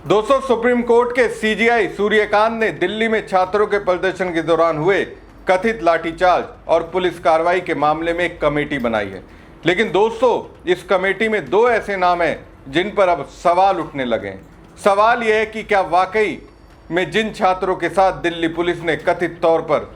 दोस्तों, supreme court के CGI Suryakant ने दिल्ली में छात्रों के प्रदर्शन के दौरान हुए कथित लाठीचार्ज और पुलिस कार्रवाई के मामले में एक कमेटी बनाई है। लेकिन दोस्तों, इस कमेटी में दो ऐसे नाम हैं जिन पर अब सवाल उठने लगे हैं। सवाल यह है कि क्या वाकई में जिन छात्रों के साथ दिल्ली पुलिस ने कथित तौर पर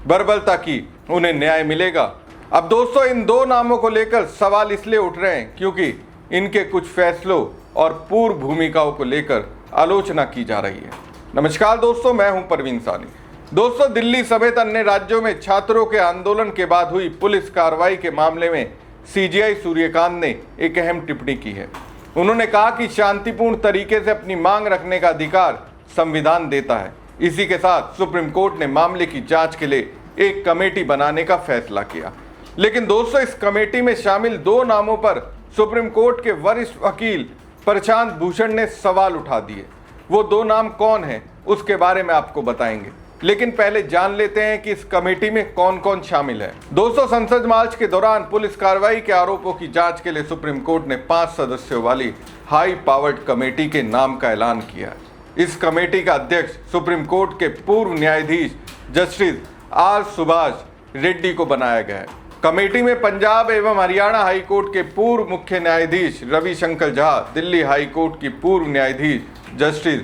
बर्बरता की, उन्हें न्याय मिलेगा। अब दोस्तों, इन दो नामों को लेकर सवाल इसलिए उठ रहे हैं क्योंकि इनके कुछ फैसलों और पूर्व भूमिकाओं को लेकर आलोचना की जा रही है। नमस्कार दोस्तों, मैं हूं परवीन सानी। दोस्तों, दिल्ली समेत अन्य राज्यों में छात्रों के आंदोलन के बाद हुई पुलिस कार्रवाई के मामले में सीजीआई सूर्यकांत ने एक अहम टिप्पणी की है। उन्होंने कहा कि शांतिपूर्ण तरीके से अपनी मांग रखने का अधिकार संविधान देता है। इसी के साथ सुप्रीम कोर्ट ने मामले की जांच के लिए एक कमेटी बनाने का फैसला किया। लेकिन दोस्तों, इस कमेटी में शामिल दो नामों पर सुप्रीम कोर्ट के वरिष्ठ वकील प्रशांत भूषण ने सवाल उठा दिए। वो दो नाम कौन हैं, उसके बारे में आपको बताएंगे। लेकिन पहले जान लेते हैं कि इस कमेटी में कौन कौन शामिल है। दोस्तों, संसद मार्च के दौरान पुलिस कार्रवाई के आरोपों की जांच के लिए सुप्रीम कोर्ट ने 5 सदस्यों वाली हाई पावर्ड कमेटी के नाम का ऐलान किया है। इस कमेटी का अध्यक्ष सुप्रीम कोर्ट के पूर्व न्यायाधीश जस्टिस आर सुभाष रेड्डी को बनाया गया है। कमेटी में पंजाब एवं हरियाणा हाई कोर्ट के पूर्व मुख्य न्यायाधीश रविशंकर झा, दिल्ली हाई कोर्ट की पूर्व न्यायाधीश जस्टिस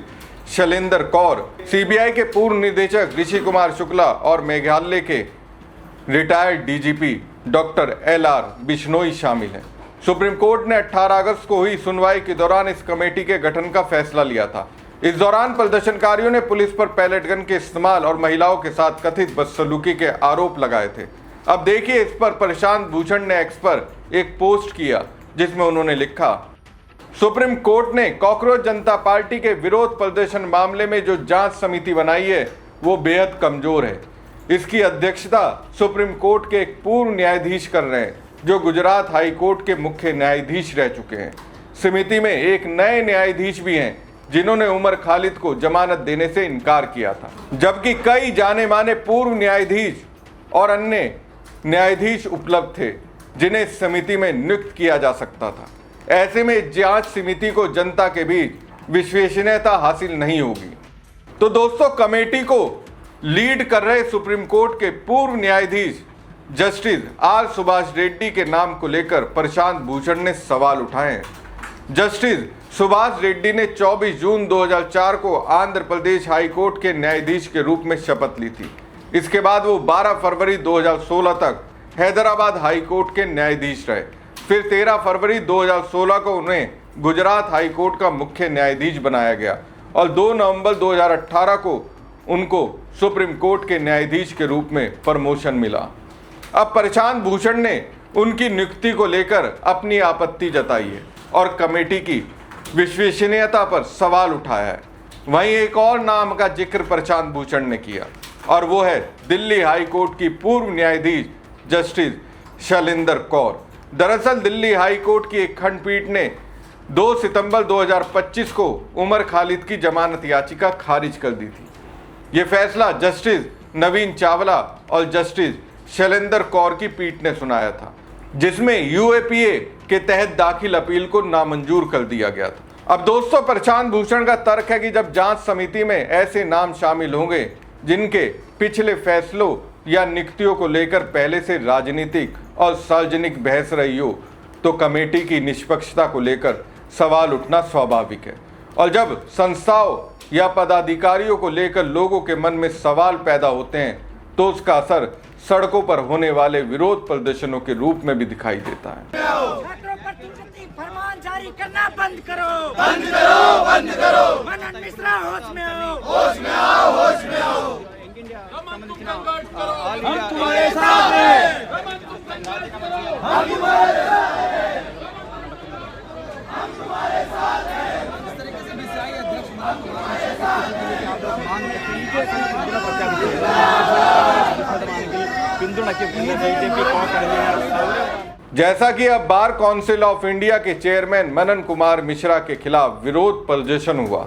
शैलेंद्र कौर, सीबीआई के पूर्व निदेशक ऋषि कुमार शुक्ला और मेघालय के retired DGP doctor LR Bishnoi शामिल हैं। सुप्रीम कोर्ट ने 18 अगस्त को हुई सुनवाई के दौरान इस कमेटी के गठन का फैसला लिया था। इस दौरान प्रदर्शनकारियों ने पुलिस पर पैलेट गन के इस्तेमाल और महिलाओं के साथ कथित बदसलूकी के आरोप लगाए थे। अब देखिए, इस पर प्रशांत भूषण ने एक्स पर एक पोस्ट किया जिसमें उन्होंने लिखा, सुप्रीम कोर्ट ने कॉकरोच जनता पार्टी के विरोध प्रदर्शन मामले में जो जांच समिति बनाई है वो बेहद कमजोर है। इसकी अध्यक्षता सुप्रीम कोर्ट के एक पूर्व न्यायाधीश कर रहे हैं जो गुजरात हाई कोर्ट के मुख्य न्यायाधीश रह चुके हैं। समिति में एक नए न्यायाधीश भी हैं जिन्होंने उमर खालिद को जमानत देने से इनकार किया था, जबकि कई जाने माने पूर्व न्यायाधीश और अन्य न्यायाधीश उपलब्ध थे जिन्हें इस समिति में नियुक्त किया जा सकता था। ऐसे में जांच समिति को जनता के बीच विश्वसनीयता हासिल नहीं होगी। तो दोस्तों, कमेटी को लीड कर रहे सुप्रीम कोर्ट के पूर्व न्यायाधीश जस्टिस आर सुभाष रेड्डी के नाम को लेकर प्रशांत भूषण ने सवाल उठाए हैं। जस्टिस सुभाष रेड्डी ने 24 जून 2004 को आंध्र प्रदेश हाई कोर्ट के न्यायाधीश के रूप में शपथ ली थी। इसके बाद वो 12 फरवरी 2016 तक हैदराबाद हाई कोर्ट के न्यायाधीश रहे। फिर 13 फरवरी 2016 को उन्हें गुजरात हाई कोर्ट का मुख्य न्यायाधीश बनाया गया और 2 नवंबर 2018 को उनको सुप्रीम कोर्ट के न्यायाधीश के रूप में प्रमोशन मिला। अब प्रशांत भूषण ने उनकी नियुक्ति को लेकर अपनी आपत्ति जताई है और कमेटी की विश्वसनीयता पर सवाल उठाया है। वहीं एक और नाम का जिक्र प्रशांत भूषण ने किया और वो है दिल्ली हाई कोर्ट की पूर्व न्यायाधीश जस्टिस शैलेंद्र कौर। दरअसल दिल्ली हाई कोर्ट की एक खंडपीठ ने 2 सितंबर 2025 को उमर खालिद की जमानत याचिका खारिज कर दी थी। ये फैसला जस्टिस नवीन चावला और जस्टिस शैलेंद्र कौर की पीठ ने सुनाया था, जिसमें यूएपीए के तहत दाखिल अपील को नामंजूर कर दिया गया था। अब दोस्तों, प्रशांत भूषण का तर्क है कि जब जांच समिति में ऐसे नाम शामिल होंगे जिनके पिछले फैसलों या नियुक्तियों को लेकर पहले से राजनीतिक और सार्वजनिक बहस रही हो, तो कमेटी की निष्पक्षता को लेकर सवाल उठना स्वाभाविक है। और जब संस्थाओं या पदाधिकारियों को लेकर लोगों के मन में सवाल पैदा होते हैं तो उसका असर सड़कों पर होने वाले विरोध प्रदर्शनों के रूप में भी दिखाई देता है। छात्रों पर तुरंत फरमान जारी करना बंद करो, बंद करो, बंद करो। मनन मिश्रा होश में आओ, होश में आओ, होश में आओ। हम तुम्हारे साथ हैं, हम तुम्हारे साथ हैं, हम तुम्हारे साथ हैं। इस तरीके से बीसीआई अध्यक्ष हमारे साथ जैसा कि अब बार काउंसिल ऑफ इंडिया के चेयरमैन मनन कुमार मिश्रा के खिलाफ विरोध प्रदर्शन हुआ।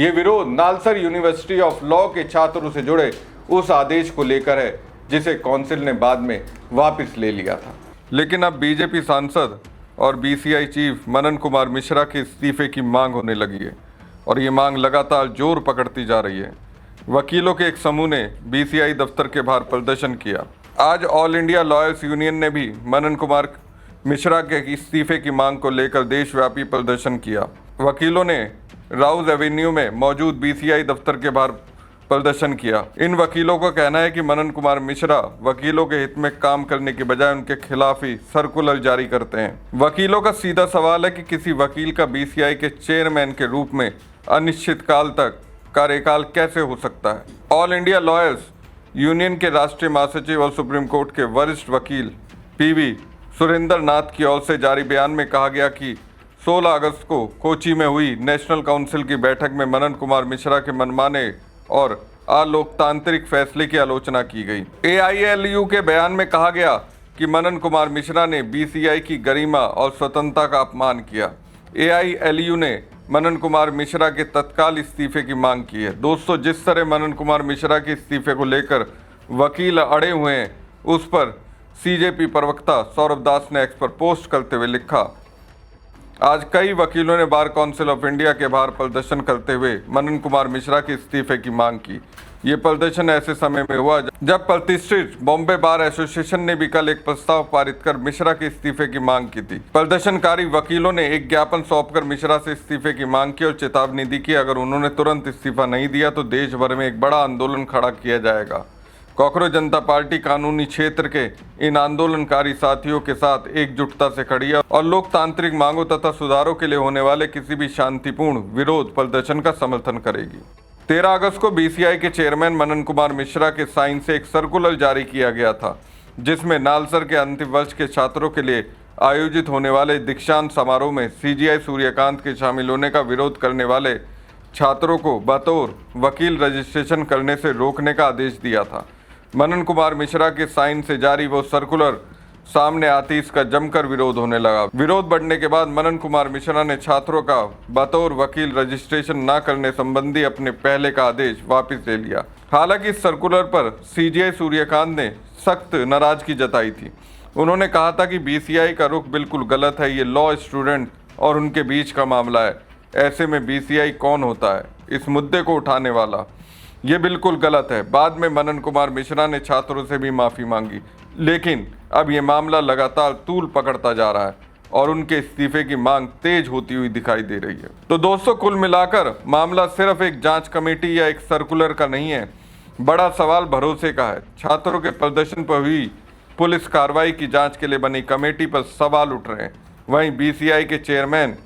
ये विरोध नालसर यूनिवर्सिटी ऑफ लॉ के छात्रों से जुड़े उस आदेश को लेकर है जिसे काउंसिल ने बाद में वापस ले लिया था। लेकिन अब बीजेपी सांसद और बीसीआई चीफ मनन कुमार मिश्रा के इस्तीफे की मांग होने लगी है। और ये मांग लगातार जोर पकड़ती जा रही है। वकीलों के एक समूह ने बीसीआई दफ्तर के बाहर प्रदर्शन किया। आज ऑल इंडिया लॉयर्स यूनियन ने भी मनन कुमार मिश्रा के इस्तीफे की मांग को लेकर देशव्यापी प्रदर्शन किया। वकीलों ने राउज एवेन्यू में मौजूद बीसीआई दफ्तर के बाहर प्रदर्शन किया। इन वकीलों का कहना है कि मनन कुमार मिश्रा वकीलों के हित में काम करने के बजाय उनके खिलाफ ही सर्कुलर जारी करते हैं। वकीलों का सीधा सवाल है कि किसी वकील का बीसीआई के चेयरमैन के रूप में अनिश्चित काल तक कार्यकाल कैसे हो सकता है। ऑल इंडिया लॉयर्स यूनियन के राष्ट्रीय महासचिव और सुप्रीम कोर्ट के वरिष्ठ वकील पीवी सुरेंद्र नाथ की ओर से जारी बयान में कहा गया कि 16 अगस्त को कोची में हुई नेशनल काउंसिल की बैठक में मनन कुमार मिश्रा के मनमाने और अलोकतांत्रिक फैसले की आलोचना की गई। AILU के बयान में कहा गया कि मनन कुमार मिश्रा ने बीसीआई की गरिमा और स्वतंत्रता का अपमान किया। AILU ने मनन कुमार मिश्रा के तत्काल इस्तीफे की मांग की है। दोस्तों, जिस तरह मनन कुमार मिश्रा के इस्तीफे को लेकर वकील अड़े हुए हैं, उस पर CJP प्रवक्ता सौरभ दास ने एक्स पर पोस्ट करते हुए लिखा, आज कई वकीलों ने बार काउंसिल ऑफ इंडिया के बाहर प्रदर्शन करते हुए मनन कुमार मिश्रा के इस्तीफे की मांग की। ये प्रदर्शन ऐसे समय में हुआ जब प्रतिष्ठित बॉम्बे बार एसोसिएशन ने भी कल एक प्रस्ताव पारित कर मिश्रा के इस्तीफे की मांग की थी। प्रदर्शनकारी वकीलों ने एक ज्ञापन सौंपकर मिश्रा से इस्तीफे की मांग की और चेतावनी दी कि अगर उन्होंने तुरंत इस्तीफा नहीं दिया तो देश भर में एक बड़ा आंदोलन खड़ा किया जाएगा। कॉकरोच जनता पार्टी कानूनी क्षेत्र के इन आंदोलनकारी साथियों के साथ एकजुटता से खड़ी है और लोकतांत्रिक मांगों तथा सुधारों के लिए होने वाले किसी भी शांतिपूर्ण विरोध प्रदर्शन का समर्थन करेगी। 13 अगस्त को बीसीआई के चेयरमैन मनन कुमार मिश्रा के साइन से एक सर्कुलर जारी किया गया था, जिसमें नालसर के अंतिम वर्ष के छात्रों के लिए आयोजित होने वाले दीक्षांत समारोह में CGI सूर्यकांत के शामिल होने का विरोध करने वाले छात्रों को बतौर वकील रजिस्ट्रेशन करने से रोकने का आदेश दिया था। मनन कुमार मिश्रा के साइन से जारी वो सर्कुलर सामने आती इसका जमकर विरोध होने लगा। विरोध बढ़ने के बाद मनन कुमार मिश्रा ने छात्रों का बतौर वकील रजिस्ट्रेशन न करने संबंधी अपने पहले का आदेश वापस ले लिया। हालांकि इस सर्कुलर पर CGI सूर्यकांत ने सख्त नाराजगी जताई थी। उन्होंने कहा था कि बीसीआई का रुख बिल्कुल गलत है, ये लॉ स्टूडेंट और उनके बीच का मामला है। ऐसे में बीसीआई कौन होता है इस मुद्दे को उठाने वाला, ये बिल्कुल गलत है। बाद में मनन कुमार मिश्रा ने छात्रों से भी माफ़ी मांगी, लेकिन अब ये मामला लगातार तूल पकड़ता जा रहा है और उनके इस्तीफे की मांग तेज होती हुई दिखाई दे रही है। तो दोस्तों, कुल मिलाकर मामला सिर्फ एक जांच कमेटी या एक सर्कुलर का नहीं है, बड़ा सवाल भरोसे का है। छात्रों के प्रदर्शन पर हुई पुलिस कार्रवाई की जांच के लिए बनी कमेटी पर सवाल उठ रहे हैं। वहीं बीसीआई के चेयरमैन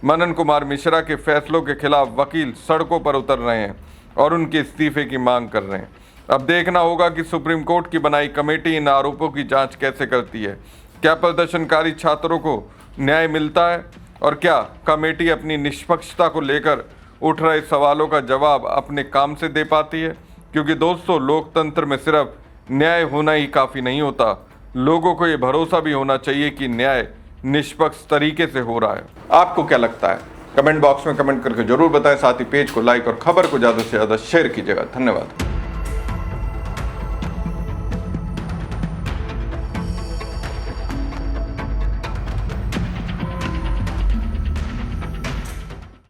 मनन कुमार मिश्रा के फैसलों के खिलाफ वकील सड़कों पर उतर रहे हैं और उनके इस्तीफे की मांग कर रहे हैं। अब देखना होगा कि सुप्रीम कोर्ट की बनाई कमेटी इन आरोपों की जांच कैसे करती है। क्या प्रदर्शनकारी छात्रों को न्याय मिलता है और क्या कमेटी अपनी निष्पक्षता को लेकर उठ रहे सवालों का जवाब अपने काम से दे पाती है? क्योंकि दोस्तों, लोकतंत्र में सिर्फ न्याय होना ही काफ़ी नहीं होता, लोगों को ये भरोसा भी होना चाहिए कि न्याय निष्पक्ष तरीके से हो रहा है। आपको क्या लगता है? कमेंट बॉक्स में कमेंट करके जरूर बताएं। साथ ही पेज को लाइक और खबर को ज़्यादा से ज़्यादा शेयर कीजिएगा। धन्यवाद।